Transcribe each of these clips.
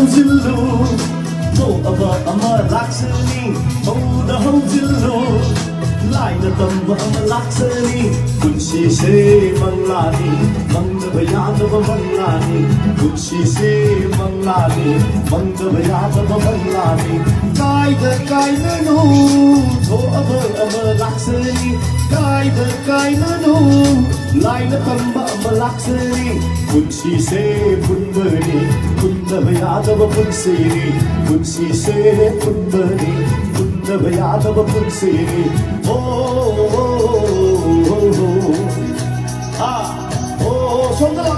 hozillo mo aba ama laksani mo da hozillo lai na tamba ama laksani kunshi se manglani mangda bayada manglani kunshi se manglani mangda bayada manglani kai na no mo aba ama laksani kai na no lai na tamba ama laksani kunshi se punbani kunda bayada punsiri kunshi se punbani kunda bayada punsiri 손들어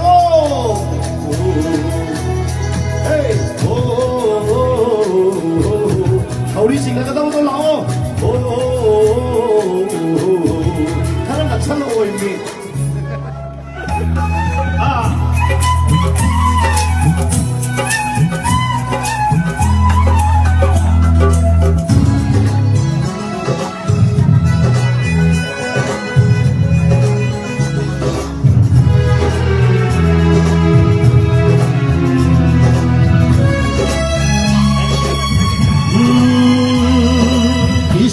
우리 지금 나가다 오도 나오 사람 다 찰나고 있니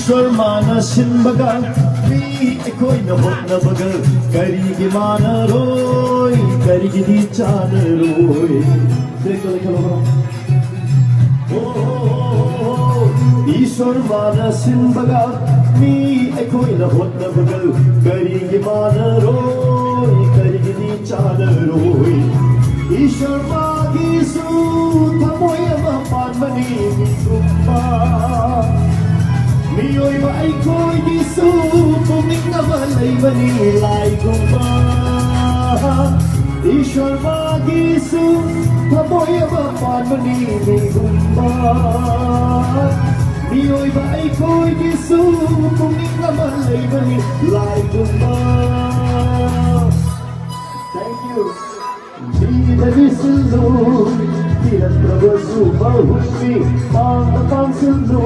ईश्वर माना सिंबगा मी कोई न हो न बगल करी की मान रोई करी की दी चान रोई देखो ईश्वर माना सिंबगा मी कोई न हो न बगल करी की मान रोई करी की दी चान रोई ईश्वर मागी सू थमोय पान money Supa Mio'y ay ko'y gisu Pumik na balay bani Lai kong ba Ishwar magisu Paboy abapan bani Kong ba Mio'y ay ko'y gisu Pumik na balay bani Lai kong ba Thank you Jida disillu Tirat prabasu Bahumi Pangapang sillu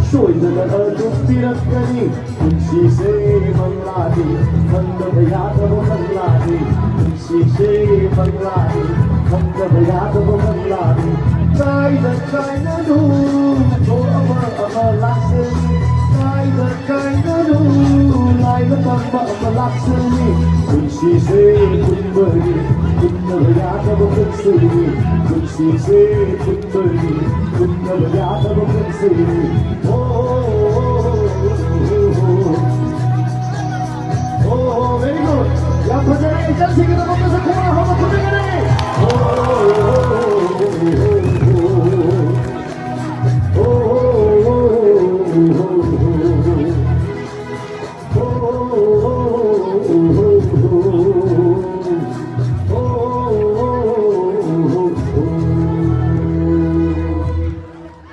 Shoulder to pirat kani kunshi se manglani khanda bayada manglani kunshi se manglani khanda bayada manglani kai na do to ama laksani kai na do lai na tamba ama laksani kunshi se kunbari kunna bayada manglani kunshi se kunbari kunna bayada manglani very good. Ya bhajane chal se kita bapna se khona hum khune gane.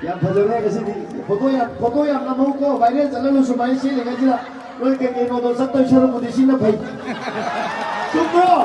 Ya bhajane kaise photo या नमो को viral चलन सुनाई से लेगा जिला लोग के no तो सब तो शर्म मुदिसी ना भाई चुप रहो